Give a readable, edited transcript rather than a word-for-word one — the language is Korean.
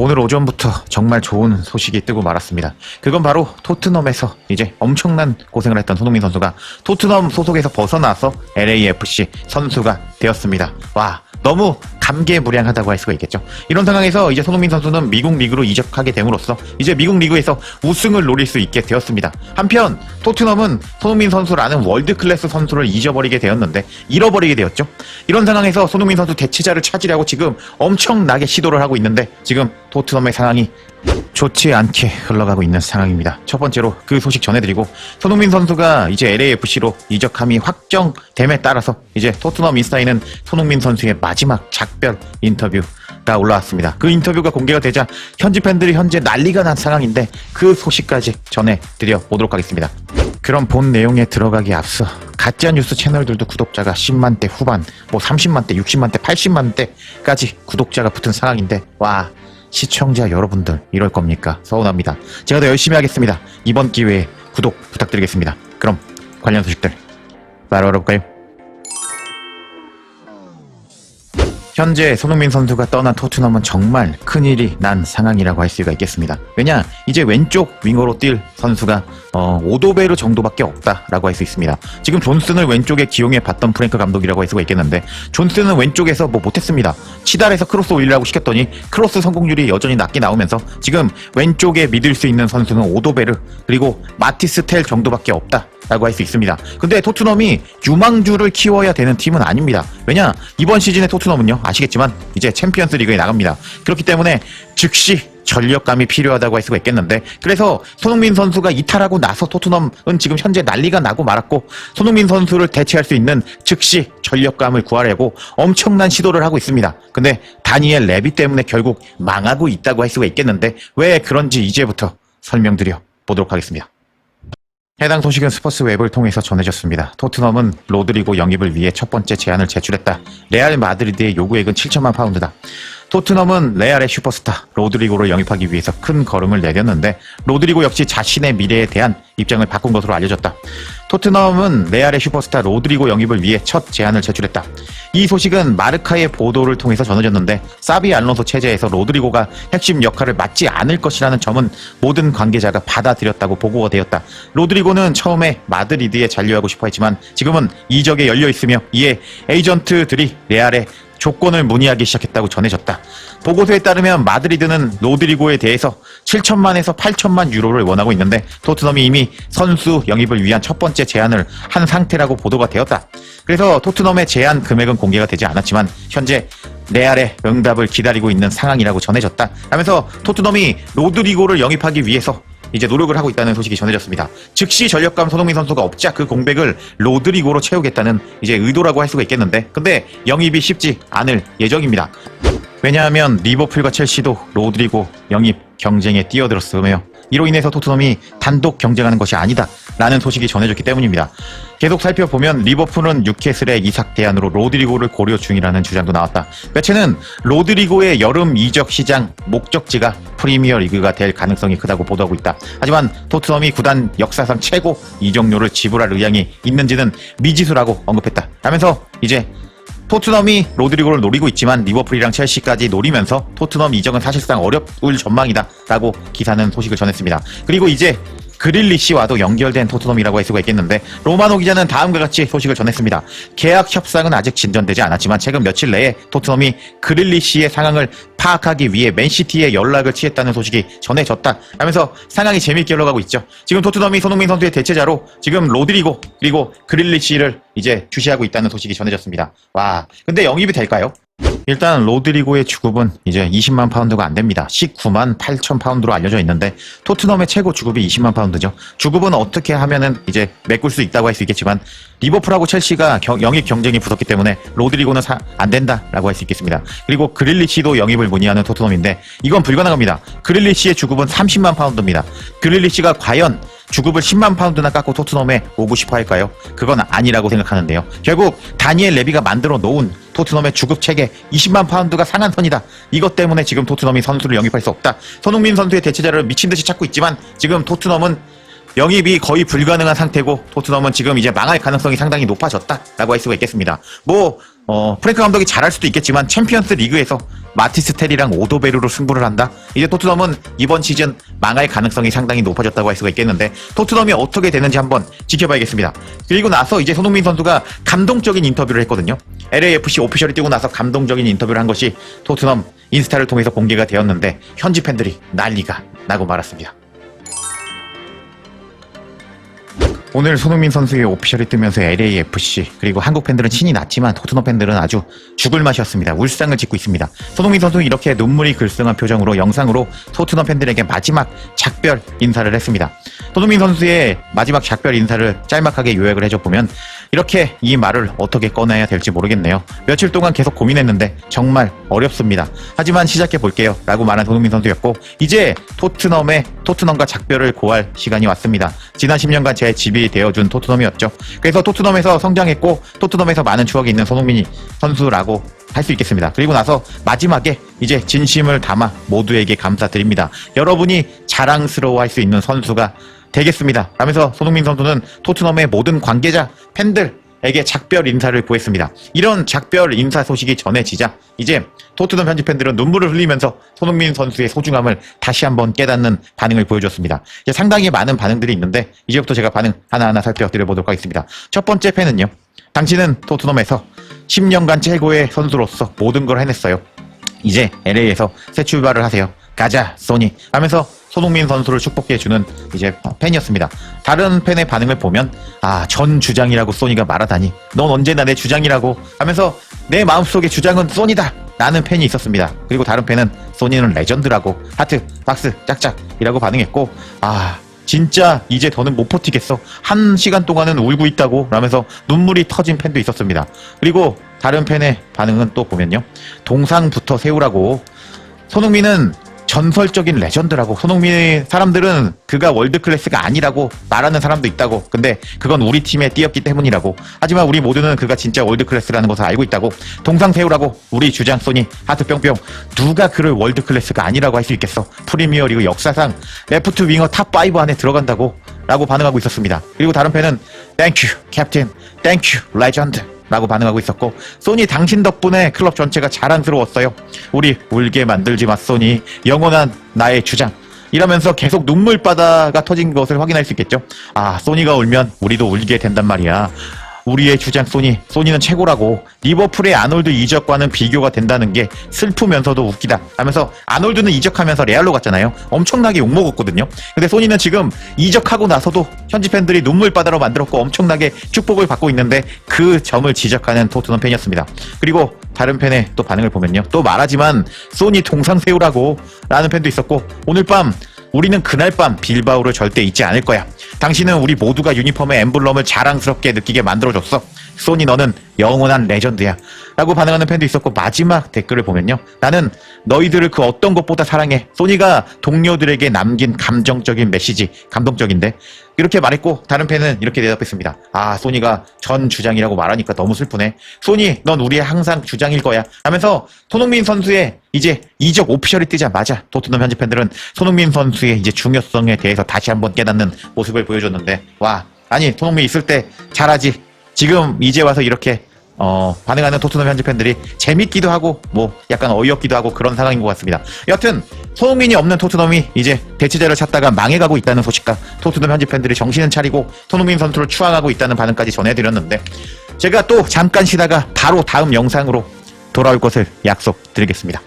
오늘 오전부터 정말 좋은 소식이 뜨고 말았습니다. 그건 바로 토트넘에서 이제 엄청난 고생을 했던 손흥민 선수가 토트넘 소속에서 벗어나서 LAFC 선수가 되었습니다. 와, 너무 감개무량하다고 할 수가 있겠죠. 이런 상황에서 이제 손흥민 선수는 미국 리그로 이적하게 됨으로써 이제 미국 리그에서 우승을 노릴 수 있게 되었습니다. 한편 토트넘은 손흥민 선수라는 월드클래스 선수를 잃어버리게 되었죠. 이런 상황에서 손흥민 선수 대체자를 찾으려고 지금 엄청나게 시도를 하고 있는데 지금 토트넘의 상황이 좋지 않게 흘러가고 있는 상황입니다. 첫 번째로 그 소식 전해드리고, 손흥민 선수가 이제 LAFC로 이적함이 확정됨에 따라서 이제 토트넘 인스타에는 손흥민 선수의 마지막 작별 인터뷰가 올라왔습니다. 그 인터뷰가 공개가 되자 현지 팬들이 현재 난리가 난 상황인데 그 소식까지 전해드려 보도록 하겠습니다. 그럼 본 내용에 들어가기 앞서 가짜뉴스 채널들도 구독자가 10만대 후반, 30만대, 60만대, 80만대까지 구독자가 붙은 상황인데, 와, 시청자 여러분들 이럴 겁니까? 서운합니다. 제가 더 열심히 하겠습니다. 이번 기회에 구독 부탁드리겠습니다. 그럼 관련 소식들 바로 알아볼까요? 현재 손흥민 선수가 떠난 토트넘은 정말 큰일이 난 상황이라고 할 수가 있겠습니다. 왜냐, 이제 왼쪽 윙어로 뛸 선수가 오도베르 정도밖에 없다라고 할 수 있습니다. 지금 존슨을 왼쪽에 기용해 봤던 프랭크 감독이라고 할 수가 있겠는데, 존슨은 왼쪽에서 못했습니다. 치달에서 크로스 올리라고 시켰더니 크로스 성공률이 여전히 낮게 나오면서 지금 왼쪽에 믿을 수 있는 선수는 오도베르 그리고 마티스 텔 정도밖에 없다라고 할 수 있습니다. 근데 토트넘이 유망주를 키워야 되는 팀은 아닙니다. 왜냐, 이번 시즌에 토트넘은요, 아시겠지만 이제 챔피언스 리그에 나갑니다. 그렇기 때문에 즉시 전력감이 필요하다고 할 수가 있겠는데, 그래서 손흥민 선수가 이탈하고 나서 토트넘은 지금 현재 난리가 나고 말았고, 손흥민 선수를 대체할 수 있는 즉시 전력감을 구하려고 엄청난 시도를 하고 있습니다. 근데 다니엘 레비 때문에 결국 망하고 있다고 할 수가 있겠는데, 왜 그런지 이제부터 설명드려 보도록 하겠습니다. 해당 소식은 스퍼스 웹을 통해서 전해졌습니다. 토트넘은 로드리고 영입을 위해 첫 번째 제안을 제출했다. 레알 마드리드의 요구액은 7천만 파운드다. 토트넘은 레알의 슈퍼스타 로드리고를 영입하기 위해서 큰 걸음을 내렸는데, 로드리고 역시 자신의 미래에 대한 입장을 바꾼 것으로 알려졌다. 토트넘은 레알의 슈퍼스타 로드리고 영입을 위해 첫 제안을 제출했다. 이 소식은 마르카의 보도를 통해서 전해졌는데, 사비 알론소 체제에서 로드리고가 핵심 역할을 맡지 않을 것이라는 점은 모든 관계자가 받아들였다고 보고가 되었다. 로드리고는 처음에 마드리드에 잔류하고 싶어 했지만 지금은 이적에 열려 있으며, 이에 에이전트들이 레알에 조건을 문의하기 시작했다고 전해졌다. 보고서에 따르면 마드리드는 로드리고에 대해서 7천만에서 8천만 유로를 원하고 있는데, 토트넘이 이미 선수 영입을 위한 첫 번째 제안을 한 상태라고 보도가 되었다. 그래서 토트넘의 제안 금액은 공개가 되지 않았지만 현재 레알의 응답을 기다리고 있는 상황이라고 전해졌다. 하면서 토트넘이 로드리고를 영입하기 위해서 이제 노력을 하고 있다는 소식이 전해졌습니다. 즉시 전력감 손흥민 선수가 없자 그 공백을 로드리고로 채우겠다는 이제 의도라고 할 수가 있겠는데, 근데 영입이 쉽지 않을 예정입니다. 왜냐하면 리버풀과 첼시도 로드리고 영입 경쟁에 뛰어들었으며, 이로 인해서 토트넘이 단독 경쟁하는 것이 아니다 라는 소식이 전해졌기 때문입니다. 계속 살펴보면 리버풀은 뉴캐슬의 이삭 대안으로 로드리고를 고려 중이라는 주장도 나왔다. 매체는 로드리고의 여름 이적 시장 목적지가 프리미어 리그가 될 가능성이 크다고 보도하고 있다. 하지만 토트넘이 구단 역사상 최고 이적료를 지불할 의향이 있는지는 미지수라고 언급했다. 하면서 이제 토트넘이 로드리고를 노리고 있지만 리버풀이랑 첼시까지 노리면서 토트넘 이적은 사실상 어려울 전망이다 라고 기사는 소식을 전했습니다. 그리고 이제 그릴리시와도 연결된 토트넘이라고 할 수가 있겠는데, 로마노 기자는 다음과 같이 소식을 전했습니다. 계약 협상은 아직 진전되지 않았지만 최근 며칠 내에 토트넘이 그릴리시의 상황을 파악하기 위해 맨시티에 연락을 취했다는 소식이 전해졌다 하면서 상황이 재미있게 흘러가고 있죠. 지금 토트넘이 손흥민 선수의 대체자로 지금 로드리고 그리고 그릴리시를 이제 주시하고 있다는 소식이 전해졌습니다. 와, 근데 영입이 될까요? 일단 로드리고의 주급은 이제 20만 파운드가 안 됩니다. 19만 8천 파운드로 알려져 있는데, 토트넘의 최고 주급이 20만 파운드죠. 주급은 어떻게 하면은 이제 메꿀 수 있다고 할 수 있겠지만, 리버풀하고 첼시가 영입 경쟁이 붙었기 때문에 로드리고는 안 된다라고 할 수 있겠습니다. 그리고 그릴리시도 영입을 문의하는 토트넘인데, 이건 불가능합니다. 그릴리시의 주급은 30만 파운드입니다. 그릴리시가 과연 주급을 10만 파운드나 깎고 토트넘에 오고 싶어 할까요? 그건 아니라고 생각하는데요. 결국 다니엘 레비가 만들어 놓은 토트넘의 주급 체계 20만 파운드가 상한선이다. 이것 때문에 지금 토트넘이 선수를 영입할 수 없다. 손흥민 선수의 대체자를 미친듯이 찾고 있지만 지금 토트넘은 영입이 거의 불가능한 상태고, 토트넘은 지금 이제 망할 가능성이 상당히 높아졌다라고 할 수가 있겠습니다. 프랭크 감독이 잘할 수도 있겠지만 챔피언스 리그에서 마티스 텔이랑 오도베르로 승부를 한다? 이제 토트넘은 이번 시즌 망할 가능성이 상당히 높아졌다고 할 수가 있겠는데 토트넘이 어떻게 되는지 한번 지켜봐야겠습니다. 그리고 나서 이제 손흥민 선수가 감동적인 인터뷰를 했거든요. LAFC 오피셜이 뛰고 나서 감동적인 인터뷰를 한 것이 토트넘 인스타를 통해서 공개가 되었는데 현지 팬들이 난리가 나고 말았습니다. 오늘 손흥민 선수의 오피셜이 뜨면서 LAFC 그리고 한국 팬들은 신이 났지만 토트넘 팬들은 아주 죽을 맛이었습니다. 울상을 짓고 있습니다. 손흥민 선수는 이렇게 눈물이 글썽한 표정으로 영상으로 토트넘 팬들에게 마지막 작별 인사를 했습니다. 손흥민 선수의 마지막 작별 인사를 짤막하게 요약을 해줘보면 이렇게 이 말을 어떻게 꺼내야 될지 모르겠네요. 며칠 동안 계속 고민했는데 정말 어렵습니다. 하지만 시작해볼게요 라고 말한 손흥민 선수였고 이제 토트넘과 작별을 고할 시간이 왔습니다. 지난 10년간 제 집이 되어준 토트넘이었죠. 그래서 토트넘에서 성장했고 토트넘에서 많은 추억이 있는 손흥민 선수라고 할 수 있겠습니다. 그리고 나서 마지막에 이제 진심을 담아 모두에게 감사드립니다. 여러분이 자랑스러워할 수 있는 선수가 되겠습니다. 라면서 손흥민 선수는 토트넘의 모든 관계자, 팬들에게 작별 인사를 보냈습니다. 이런 작별 인사 소식이 전해지자 이제 토트넘 현지 팬들은 눈물을 흘리면서 손흥민 선수의 소중함을 다시 한번 깨닫는 반응을 보여줬습니다. 이제 상당히 많은 반응들이 있는데 이제부터 제가 반응 하나하나 살펴드려보도록 하겠습니다. 첫 번째 팬은요. 당신은 토트넘에서 10년간 최고의 선수로서 모든 걸 해냈어요. 이제 LA에서 새 출발을 하세요. 가자 소니 하면서 손흥민 선수를 축복해주는 이제 팬이었습니다. 다른 팬의 반응을 보면 전 주장이라고 소니가 말하다니 넌 언제나 내 주장이라고 하면서 내 마음속의 주장은 소니다 라는 팬이 있었습니다. 그리고 다른 팬은 소니는 레전드라고 하트 박스 짝짝이라고 반응했고 진짜 이제 더는 못 버티겠어 1시간 동안은 울고 있다고 라면서 눈물이 터진 팬도 있었습니다. 그리고 다른 팬의 반응은 또 보면요. 동상부터 세우라고 손흥민은 전설적인 레전드라고 손흥민 사람들은 그가 월드클래스가 아니라고 말하는 사람도 있다고 근데 그건 우리 팀에 뛰었기 때문이라고 하지만 우리 모두는 그가 진짜 월드클래스라는 것을 알고 있다고 동상 세우라고 우리 주장 소니 하트 뿅뿅 누가 그를 월드클래스가 아니라고 할 수 있겠어 프리미어리그 역사상 레프트 윙어 탑5 안에 들어간다고 라고 반응하고 있었습니다. 그리고 다른 팬은 땡큐 캡틴 땡큐 레전드 라고 반응하고 있었고 소니 당신 덕분에 클럽 전체가 자랑스러웠어요. 우리 울게 만들지 마 소니 영원한 나의 주장 이러면서 계속 눈물바다가 터진 것을 확인할 수 있겠죠. 소니가 울면 우리도 울게 된단 말이야. 우리의 주장 소니는 최고라고 리버풀의 아놀드 이적과는 비교가 된다는 게 슬프면서도 웃기다 하면서 아놀드는 이적하면서 레알로 갔잖아요. 엄청나게 욕먹었거든요. 근데 소니는 지금 이적하고 나서도 현지 팬들이 눈물바다로 만들었고 엄청나게 축복을 받고 있는데 그 점을 지적하는 토트넘 팬이었습니다. 그리고 다른 팬의 또 반응을 보면요. 또 말하지만 소니 동상 세우라고 라는 팬도 있었고 오늘 밤 우리는 그날 밤 빌바오를 절대 잊지 않을 거야. 당신은 우리 모두가 유니폼의 엠블럼을 자랑스럽게 느끼게 만들어줬어. 소니 너는 영원한 레전드야 라고 반응하는 팬도 있었고 마지막 댓글을 보면요. 나는 너희들을 그 어떤 것보다 사랑해. 소니가 동료들에게 남긴 감정적인 메시지 감동적인데 이렇게 말했고 다른 팬은 이렇게 대답했습니다. 소니가 전 주장이라고 말하니까 너무 슬프네. 소니 넌 우리의 항상 주장일 거야 하면서 손흥민 선수의 이제 이적 오피셜이 뜨자마자 토트넘 현지 팬들은 손흥민 선수의 이제 중요성에 대해서 다시 한번 깨닫는 모습을 보여줬는데 손흥민 있을 때 잘하지 지금 이제 와서 이렇게 반응하는 토트넘 현지 팬들이 재밌기도 하고 약간 어이없기도 하고 그런 상황인 것 같습니다. 여튼 손흥민이 없는 토트넘이 이제 대체자를 찾다가 망해가고 있다는 소식과 토트넘 현지 팬들이 정신은 차리고 손흥민 선수를 추앙하고 있다는 반응까지 전해드렸는데 제가 또 잠깐 쉬다가 바로 다음 영상으로 돌아올 것을 약속드리겠습니다.